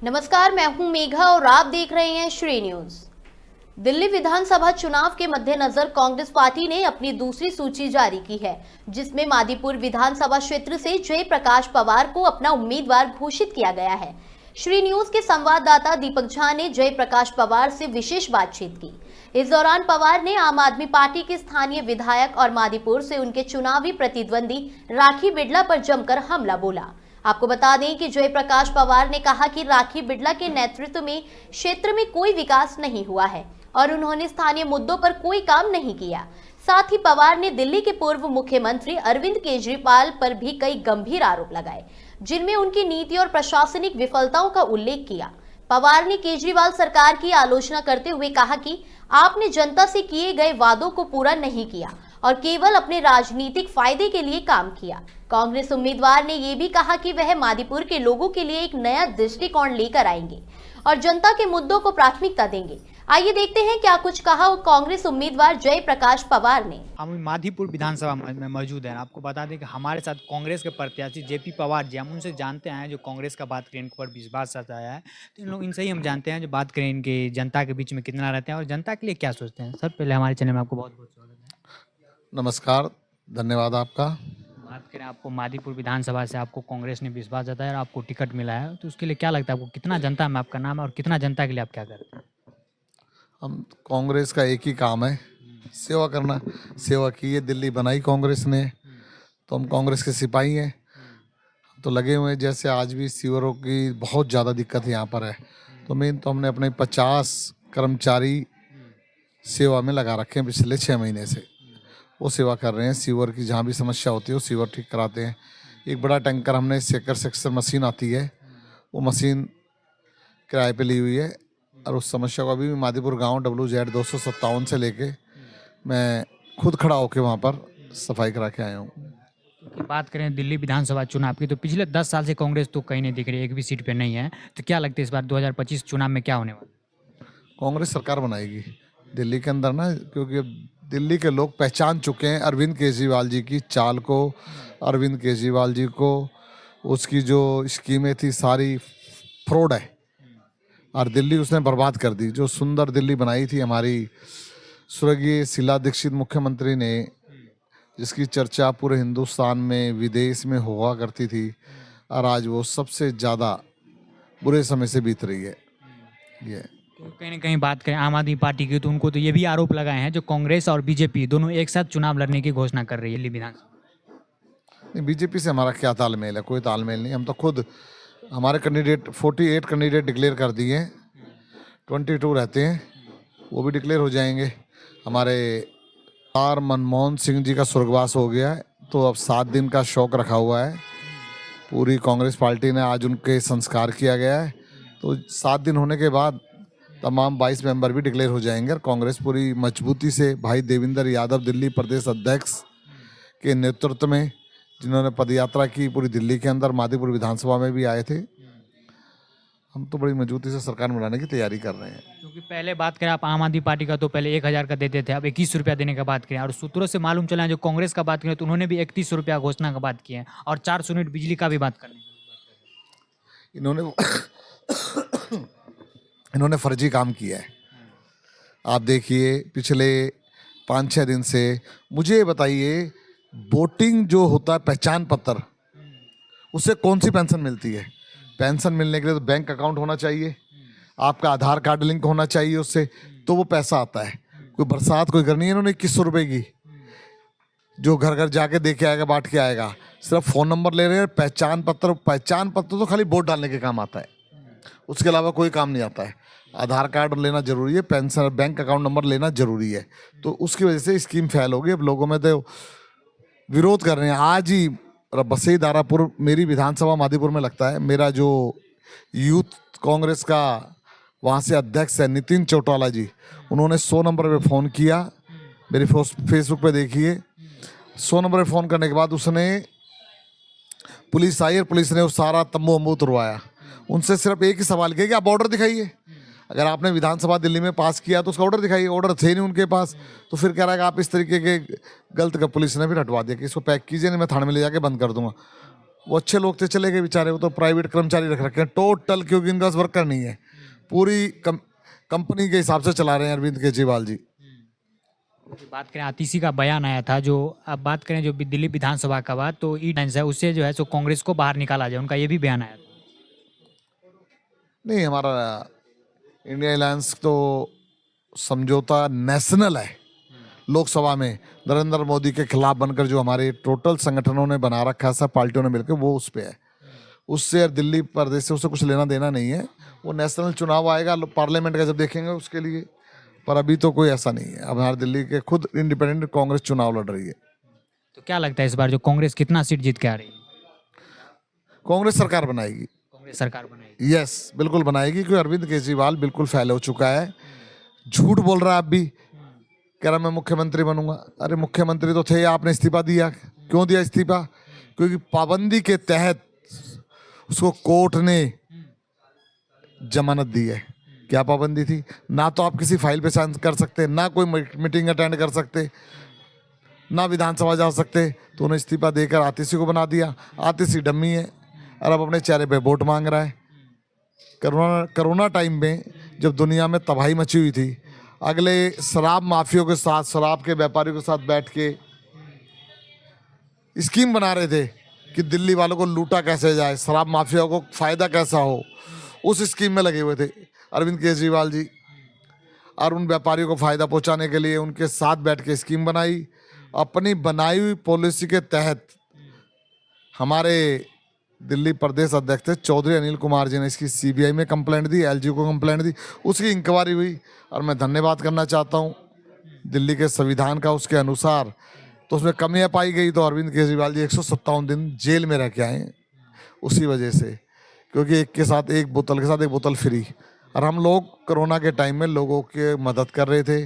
नमस्कार, मैं हूं मेघा और आप देख रहे हैं श्री न्यूज। दिल्ली विधानसभा चुनाव के मद्देनजर कांग्रेस पार्टी ने अपनी दूसरी सूची जारी की है, जिसमें मादीपुर विधानसभा क्षेत्र से जयप्रकाश पवार को अपना उम्मीदवार घोषित किया गया है। श्री न्यूज के संवाददाता दीपक झा ने जयप्रकाश पवार से विशेष बातचीत की। इस दौरान पवार ने आम आदमी पार्टी के स्थानीय विधायक और मादीपुर से उनके चुनावी प्रतिद्वंदी राखी बिड़ला पर जमकर हमला बोला। आपको बता दें कि जयप्रकाश पवार ने कहा कि राखी बिड़ला के नेतृत्व में क्षेत्र में कोई विकास नहीं हुआ है और उन्होंने स्थानीय मुद्दों पर कोई काम नहीं किया। साथ ही पवार ने दिल्ली के पूर्व मुख्यमंत्री अरविंद केजरीवाल पर भी कई गंभीर आरोप लगाए, जिनमें उनकी नीति और प्रशासनिक विफलताओं का उल्लेख किया। पवार ने केजरीवाल सरकार की आलोचना करते हुए कहा कि आपने जनता से किए गए वादों को पूरा नहीं किया और केवल अपने राजनीतिक फायदे के लिए काम किया। कांग्रेस उम्मीदवार ने यह भी कहा कि वह मादीपुर के लोगों के लिए एक नया दृष्टिकोण लेकर आएंगे और जनता के मुद्दों को प्राथमिकता देंगे। आइए देखते हैं क्या कुछ कहा कांग्रेस उम्मीदवार जयप्रकाश पवार ने। हम मादीपुर विधानसभा में मौजूद हैं। आपको बता दें कि हमारे साथ कांग्रेस के प्रत्याशी जेपी पवार जी, हम उनसे जानते हैं जो कांग्रेस का बात करें, इनके ऊपर विश्वास आया है, तो इन लोग इनसे ही हम जानते हैं जो बात करें इनके जनता के बीच में कितना रहते हैं और जनता के लिए क्या सोचते हैं। सर, पहले हमारे चैनल में आपको बहुत बहुत स्वागत है। नमस्कार, धन्यवाद आपका। बात करें आपको मादीपुर विधानसभा से आपको कांग्रेस ने विश्वास जताया और आपको टिकट मिला है, तो उसके लिए क्या लगता है आपको, कितना जनता में आपका नाम है और कितना जनता के लिए आप क्या करते हैं? हम कांग्रेस का एक ही काम है, सेवा करना। सेवा की है, दिल्ली बनाई कांग्रेस ने, तो हम कांग्रेस के सिपाही हैं। तो लगे हुए हैं, जैसे आज भी सीवरों की बहुत ज़्यादा दिक्कत यहाँ पर है, तो मेन तो हमने अपने 50 कर्मचारी सेवा में लगा रखे हैं पिछले 6 महीने से। वो सेवा कर रहे हैं, सीवर की जहाँ भी समस्या होती है वो सीवर ठीक कराते हैं। एक बड़ा टैंकर हमने सेक्शन मशीन आती है, वो मशीन किराए पे ली हुई है और उस समस्या को अभी भी मादीपुर गांव WZ 257 से लेके मैं खुद खड़ा होकर वहाँ पर सफाई करा के आया हूँ। तो बात करें दिल्ली विधानसभा चुनाव की, तो पिछले 10 साल से कांग्रेस तो कहीं नहीं दिख रही, एक भी सीट पे नहीं है, तो क्या लगता है इस बार 2025 चुनाव में क्या होने वाला? कांग्रेस सरकार बनाएगी दिल्ली के अंदर ना, क्योंकि अब दिल्ली के लोग पहचान चुके हैं अरविंद केजरीवाल जी की चाल को, अरविंद केजरीवाल जी को उसकी जो स्कीमें थी सारी फ्रॉड है और दिल्ली उसने बर्बाद कर दी। जो सुंदर दिल्ली बनाई थी हमारी स्वर्गीय शीला दीक्षित मुख्यमंत्री ने, जिसकी चर्चा पूरे हिंदुस्तान में विदेश में हुआ करती थी, और आज वो सबसे ज़्यादा बुरे समय से बीत रही है। ये तो कहीं ना कहीं बात करें आम आदमी पार्टी की, तो उनको तो ये भी आरोप लगाए हैं जो कांग्रेस और बीजेपी दोनों एक साथ चुनाव लड़ने की घोषणा कर रही है दिल्ली विधानसभा। नहीं, बीजेपी से हमारा क्या तालमेल है? कोई तालमेल नहीं। हम तो खुद हमारे कैंडिडेट 48 कैंडिडेट डिक्लेयर कर दिए हैं, 22 रहते हैं, वो भी डिक्लेयर हो जाएंगे। हमारे मनमोहन सिंह जी का स्वर्गवास हो गया है, तो अब 7 दिन का शोक रखा हुआ है। पूरी कांग्रेस पार्टी ने आज उनके संस्कार किया गया है, तो 7 दिन होने के बाद तमाम 22 मेंबर भी डिक्लेयर हो जाएंगे और कांग्रेस पूरी मजबूती से भाई देवेंद्र यादव दिल्ली प्रदेश अध्यक्ष के नेतृत्व में, जिन्होंने पदयात्रा की पूरी दिल्ली के अंदर, मादीपुर विधानसभा में भी आए थे, हम तो बड़ी मजबूती से सरकार बनाने की तैयारी कर रहे हैं। क्योंकि पहले बात करें आप आम आदमी पार्टी का, तो पहले 1000 का देते थे, अब 21 रुपया देने का बात करें, और सूत्रों से मालूम चला है जो कांग्रेस का बात करें तो उन्होंने भी 31 रुपया घोषणा का बात की है और 400 यूनिट बिजली का भी बात करें। इन्होंने फर्जी काम किया है। आप देखिए पिछले 5-6 दिन से, मुझे ये बताइए, वोटिंग जो होता है पहचान पत्र, उससे कौन सी पेंशन मिलती है? पेंशन मिलने के लिए तो बैंक अकाउंट होना चाहिए, आपका आधार कार्ड लिंक होना चाहिए उससे, तो वो पैसा आता है। कोई बरसात कोई करनी है, इन्होंने 2100 रुपये की, जो घर घर जाके दे के आएगा, बांट के आएगा। सिर्फ फ़ोन नंबर ले रहे हैं। पहचान पत्र तो खाली वोट डालने के काम आता है, उसके अलावा कोई काम नहीं आता है। आधार कार्ड लेना जरूरी है, पेंशन बैंक अकाउंट नंबर लेना जरूरी है, तो उसकी वजह से स्कीम फेल होगी। अब लोगों में तो विरोध कर रहे हैं। आज ही बसई दारापुर मेरी विधानसभा मादीपुर में लगता है, मेरा जो यूथ कांग्रेस का वहाँ से अध्यक्ष है नितिन चौटाला जी, उन्होंने 100 नंबर पे फ़ोन किया। मेरी फेसबुक पे देखिए, 100 नंबर पे फ़ोन करने के बाद उसने पुलिस आई और पुलिस ने वो सारा तंबू वम्बू तुरवाया। उनसे सिर्फ एक ही सवाल किया कि आप ऑर्डर दिखाइए, अगर आपने विधानसभा दिल्ली में पास किया तो उसका ऑर्डर दिखाइए। ऑर्डर थे नहीं उनके पास, तो फिर कह रहा है कि आप इस तरीके के गलत का, पुलिस ने भी हटवा दिया कि इसको पैक कीजिए, नहीं मैं थाने में ले जाके बंद कर दूंगा। वो अच्छे लोग थे, चले गए बेचारे, वो तो प्राइवेट कर्मचारी रख रखे हैं टोटल, क्योंकि इनका वर्कर नहीं है, पूरी कंपनी के हिसाब से चला रहे हैं अरविंद केजरीवाल जी। बात करें आतिशी का बयान आया था, जो अब बात करें जो दिल्ली विधानसभा का बात, तो ई टाइम्स है उससे जो है सो कांग्रेस को बाहर निकाला जाए, उनका ये भी बयान आया था। नहीं, हमारा इंडिया अलायंस तो समझौता नेशनल है। लोकसभा में नरेंद्र मोदी के खिलाफ बनकर जो हमारे टोटल संगठनों ने बना रखा है, सब पार्टियों ने मिलकर, वो उस पे है। उससे दिल्ली प्रदेश से उससे कुछ लेना देना नहीं है। वो नेशनल चुनाव आएगा पार्लियामेंट का, जब देखेंगे उसके लिए, पर अभी तो कोई ऐसा नहीं है। अब हमारे दिल्ली के खुद इंडिपेंडेंट कांग्रेस चुनाव लड़ रही है। तो क्या लगता है इस बार जो कांग्रेस कितना सीट जीत के आ रही है? कांग्रेस सरकार बनाएगी। कांग्रेस सरकार बनाएगी? यस, बिल्कुल बनाएगी, क्योंकि अरविंद केजरीवाल बिल्कुल फेल हो चुका है। झूठ बोल रहा है अब भी, कह रहा मैं मुख्यमंत्री बनूंगा। अरे मुख्यमंत्री तो थे, आपने इस्तीफा दिया। क्यों दिया इस्तीफा? क्योंकि पाबंदी के तहत उसको कोर्ट ने जमानत दी है। क्या पाबंदी थी? ना तो आप किसी फाइल पे साइन कर सकते, ना कोई मीटिंग अटेंड कर सकते, ना विधानसभा जा सकते। तो उन्हें इस्तीफा देकर आतिशी को बना दिया। आतिशी डम्मी है और अब अपने चेहरे पे वोट मांग रहा है। कोरोना टाइम में जब दुनिया में तबाही मची हुई थी, अगले शराब माफियों के साथ, शराब के व्यापारियों के साथ बैठ के स्कीम बना रहे थे कि दिल्ली वालों को लूटा कैसे जाए, शराब माफिया को फायदा कैसा हो, उस स्कीम में लगे हुए थे अरविंद केजरीवाल जी। और उन व्यापारियों को फायदा पहुंचाने के लिए उनके साथ बैठ के स्कीम बनाई। अपनी बनाई हुई पॉलिसी के तहत हमारे दिल्ली प्रदेश अध्यक्ष थे चौधरी अनिल कुमार जी ने इसकी सीबीआई में कंप्लेंट दी, एलजी को कंप्लेंट दी, उसकी इंक्वायरी हुई। और मैं धन्यवाद करना चाहता हूँ दिल्ली के संविधान का, उसके अनुसार तो उसमें कमियां पाई गई, तो अरविंद केजरीवाल जी 157 दिन जेल में रह के आए उसी वजह से, क्योंकि एक बोतल के साथ एक बोतल फ्री। और हम लोग कोरोना के टाइम में लोगों की मदद कर रहे थे,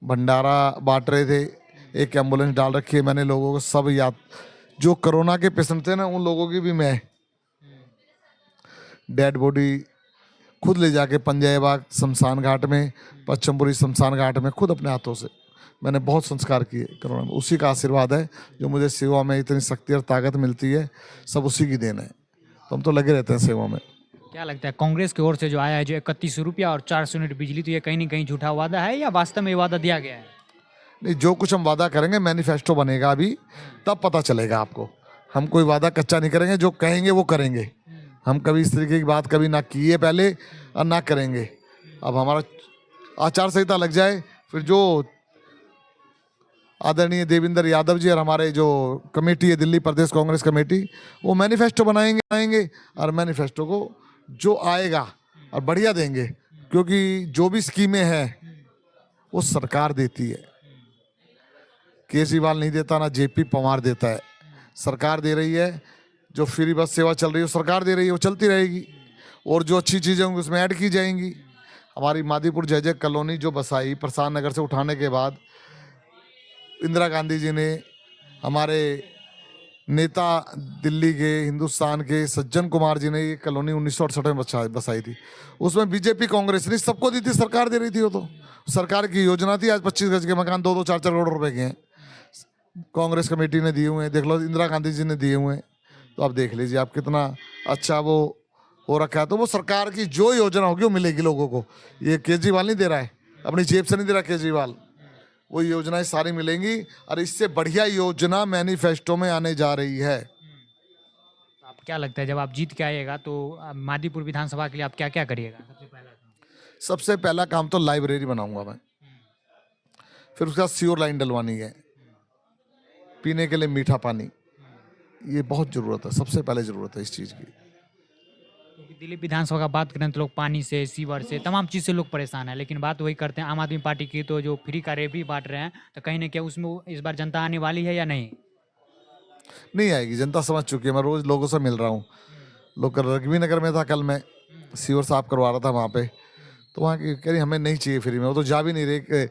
भंडारा बांट रहे थे, एक एम्बुलेंस डाल रखी है मैंने, लोगों को सब याद, जो कोरोना के पेशेंट थे ना, उन लोगों की भी मैं डेड बॉडी खुद ले जाके पंजाब बाग शमशान घाट में, पश्चिमपुरी शमशान घाट में खुद अपने हाथों से मैंने बहुत संस्कार किए कोरोना में। उसी का आशीर्वाद है जो मुझे सेवा में इतनी शक्ति और ताकत मिलती है, सब उसी की देन है। तो हम तो लगे रहते हैं सेवा में। क्या लगता है कांग्रेस की ओर से जो आया है जो 31 रुपया और 400 यूनिट बिजली, तो ये कहीं ना कहीं झूठा वादा है या वास्तव में ये वादा दिया गया है? नहीं, जो कुछ हम वादा करेंगे मैनिफेस्टो बनेगा अभी, तब पता चलेगा आपको। हम कोई वादा कच्चा नहीं करेंगे, जो कहेंगे वो करेंगे। हम कभी इस तरीके की बात कभी ना किए पहले और ना करेंगे। अब हमारा आचार संहिता लग जाए, फिर जो आदरणीय देवेंद्र यादव जी और हमारे जो कमेटी है दिल्ली प्रदेश कांग्रेस कमेटी, वो मैनिफेस्टो बनाएंगे और मैनिफेस्टो को जो आएगा और बढ़िया देंगे, क्योंकि जो भी स्कीमें हैं वो सरकार देती है। केजरीवाल नहीं देता, ना जेपी पवार देता है, सरकार दे रही है। जो फ्री बस सेवा चल रही है वो सरकार दे रही है, वो चलती रहेगी। और जो अच्छी चीज़ें होंगी उसमें ऐड की जाएंगी। हमारी मादीपुर जय कॉलोनी जो बसाई प्रसाद नगर से उठाने के बाद, इंदिरा गांधी जी ने, हमारे नेता दिल्ली के हिंदुस्तान के सज्जन कुमार जी ने ये कॉलोनी 1968 में बसाई थी। उसमें बीजेपी कांग्रेस ने सबको दी थी, सरकार दे रही थी। वो तो सरकार की योजना थी। आज 25 गज के मकान 2-2, 4-4 करोड़ रुपए के हैं, कांग्रेस कमेटी ने दिए हुए हैं। देख लो, इंदिरा गांधी जी ने दिए हुए हैं। तो आप देख लीजिए आप कितना अच्छा वो हो रखा है। तो वो सरकार की जो योजना होगी वो मिलेगी लोगों को। ये केजरीवाल नहीं दे रहा है, अपनी जेब से नहीं दे रहा केजरीवाल, वो योजनाएं सारी मिलेंगी। और इससे बढ़िया योजना मैनिफेस्टो में आने जा रही है। आप क्या लगता है जब आप जीत के आइएगा तो मादीपुर विधानसभा के लिए आप क्या क्या करिएगा? सबसे पहला काम तो लाइब्रेरी बनाऊंगा मैं, फिर उसके बाद सीवर लाइन डलवानी है, पीने के लिए मीठा पानी, ये बहुत ज़रूरत है, सबसे पहले ज़रूरत है इस चीज़ की। क्योंकि दिल्ली विधानसभा का बात करें तो लोग पानी से, सीवर से, तमाम चीज़ से लोग परेशान है। लेकिन बात वही करते हैं आम आदमी पार्टी की, तो जो फ्री का रेवड़ी बांट रहे हैं, तो कहीं ना कहीं उसमें इस बार जनता आने वाली है या नहीं? नहीं आएगी, जनता समझ चुकी है। मैं रोज़ लोगों से मिल रहा हूँ। लोग रग्बी नगर में था, कल मैं सीवर साफ करवा रहा था वहाँ पे, तो वहाँ की कह रही हमें नहीं चाहिए फ्री में। वो तो जा भी नहीं रहे।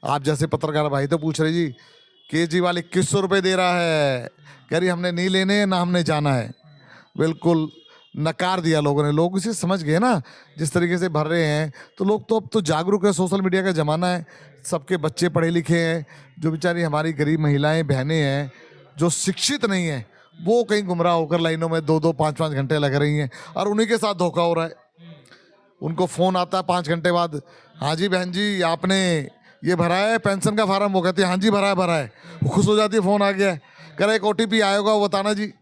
आप जैसे पत्रकार भाई तो पूछ रहे जी केजरीवाल 2100 रुपये दे रहा है, कह रही हमने नहीं लेने, ना हमने जाना है। बिल्कुल नकार दिया लोगों ने। लोग इसे समझ गए ना जिस तरीके से भर रहे हैं। तो लोग तो अब तो जागरूक है, सोशल मीडिया का ज़माना है, सबके बच्चे पढ़े लिखे हैं। जो बेचारी हमारी गरीब महिलाएं बहनें हैं जो शिक्षित नहीं हैं, वो कहीं गुमराह होकर लाइनों में 2-2 5-5 घंटे लग रही हैं और उन्हीं के साथ धोखा हो रहा है। उनको फ़ोन आता है 5 घंटे बाद, हाँ जी बहन जी आपने ये भरा है पेंशन का फार्म, वो कहती है हाँ जी भरा है। वो खुश हो जाती है, फ़ोन आ गया है, कह रहा एक OTP आएगा वो बताना जी।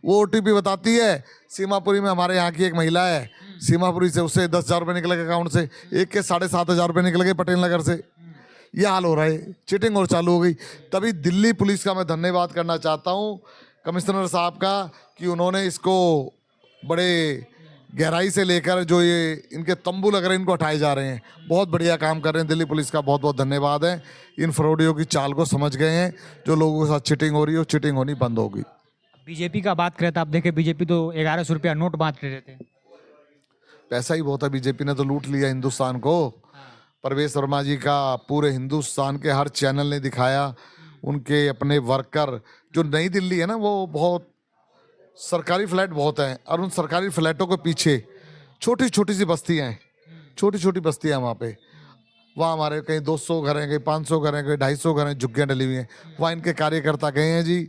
वो OTP बताती है, सीमापुरी में हमारे यहाँ की एक महिला है, सीमापुरी से, उससे 10,000 रुपये निकले अकाउंट से, एक के 7,500 रुपये निकल गए पटेल नगर से। ये हाल हो रहा है, चीटिंग और चालू हो गई। तभी दिल्ली पुलिस का मैं धन्यवाद करना चाहता हूँ कमिश्नर साहब का कि उन्होंने इसको बड़े गहराई से लेकर जो ये इनके तंबू लग रहे हैं इनको हटाए जा रहे हैं, बहुत बढ़िया काम कर रहे हैं। दिल्ली पुलिस का बहुत बहुत धन्यवाद है। इन फ्रॉडियों की चाल को समझ गए हैं, जो लोगों के साथ चीटिंग हो रही है वो चीटिंग होनी बंद होगी। बीजेपी का बात करें तो आप देखें बीजेपी तो 1100 रुपया नोट बांट रहे थे। पैसा ही बहुत है, बीजेपी ने तो लूट लिया हिंदुस्तान को। परवेश वर्मा जी का पूरे हिंदुस्तान के हर चैनल ने दिखाया, उनके अपने वर्कर, जो नई दिल्ली है ना वो बहुत सरकारी फ्लैट बहुत हैं और उन सरकारी फ्लैटों के पीछे छोटी छोटी सी बस्तियाँ हैं, छोटी छोटी बस्तियाँ वहाँ पे, वहाँ हमारे कहीं 200 घर हैं, कहीं 500 घर हैं, कहीं 250 घर हैं, झुग्गियाँ डली हुई हैं। वहाँ इनके कार्यकर्ता गए हैं जी,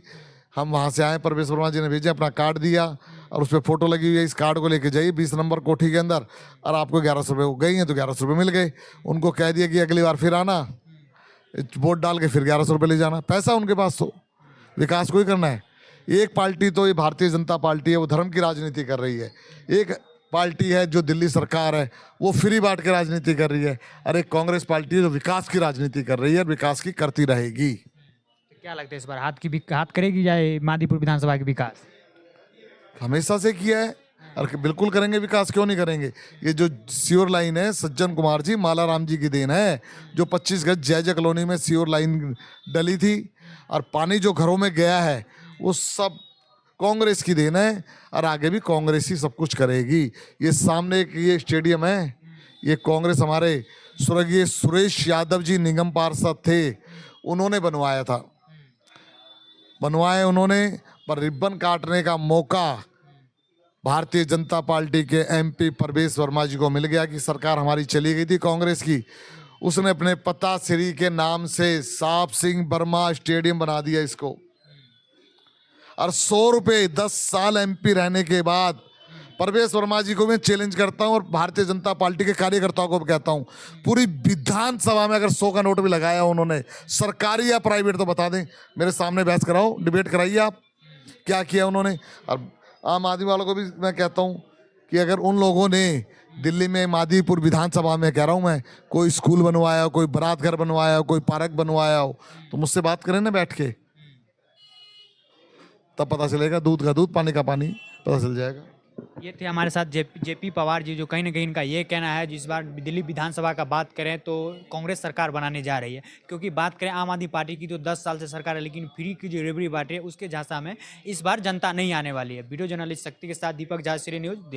हम वहाँ से आए, परवेश वर्मा जी ने भेजे, अपना कार्ड दिया और उस पर फोटो लगी हुई है, इस कार्ड को लेके जाइए 20 नंबर कोठी के अंदर और आपको 1100 रुपये गई हैं तो 1100 रुपये मिल गए। उनको कह दिया कि अगली बार फिर आना, वोट डाल के फिर 1100 रुपये ले जाना। पैसा उनके पास, तो विकास को ही करना है। एक पार्टी तो ये भारतीय जनता पार्टी है, वो धर्म की राजनीति कर रही है। एक पार्टी है जो दिल्ली सरकार है, वो फ्री बांट के राजनीति कर रही है। और एक कांग्रेस पार्टी है जो विकास की राजनीति कर रही है और विकास की करती रहेगी। तो क्या लगता है इस बार हाथ करेगी जाए मादीपुर विधानसभा के विकास? हमेशा से किया है और बिल्कुल करेंगे विकास, क्यों नहीं करेंगे। ये जो सीवर लाइन है सज्जन कुमार जी माला राम जी की देन है, जो 25 गज जय कॉलोनी में सीवर लाइन डली थी और पानी जो घरों में गया है वो सब कांग्रेस की देन है और आगे भी कांग्रेस ही सब कुछ करेगी। ये सामने एक ये स्टेडियम है, ये कांग्रेस हमारे स्वर्गीय सुरेश यादव जी निगम पार्षद थे, उन्होंने बनवाया था, बनवाए उन्होंने, पर रिबन काटने का मौका भारतीय जनता पार्टी के MP परवेश वर्मा जी को मिल गया कि सरकार हमारी चली गई थी कांग्रेस की, उसने अपने पता श्री के नाम से साप सिंह वर्मा स्टेडियम बना दिया इसको। और 100 रुपये 10 साल MP रहने के बाद परवेश वर्मा जी को मैं चैलेंज करता हूं और भारतीय जनता पार्टी के कार्यकर्ताओं को भी कहता हूं, पूरी विधानसभा में अगर 100 का नोट भी लगाया उन्होंने, सरकारी या प्राइवेट, तो बता दें, मेरे सामने बहस कराओ, डिबेट कराइए आप क्या किया उन्होंने। और आम आदमी वालों को भी मैं कहता हूं कि अगर उन लोगों ने दिल्ली में मादीपुर विधानसभा में, कह रहा हूं मैं, कोई स्कूल बनवाया हो, कोई बारात घर बनवाया हो, कोई पार्क बनवाया हो, तो मुझसे बात करें ना बैठ के, तब पता चलेगा। दूध का दूध, पानी का पानी पता चल जाएगा। ये थे हमारे साथ जेपी पवार जी, जो कहीं ना कहीं इनका ये कहना है जिस बार दिल्ली विधानसभा का बात करें तो कांग्रेस सरकार बनाने जा रही है, क्योंकि बात करें आम आदमी पार्टी की तो 10 साल से सरकार है, लेकिन फ्री की जो रेबड़ी बांटे उसके झांसा में इस बार जनता नहीं आने वाली है। वीडियो जर्नलिस्ट शक्ति के साथ दीपक झा, श्री न्यूज़, दिल्ली।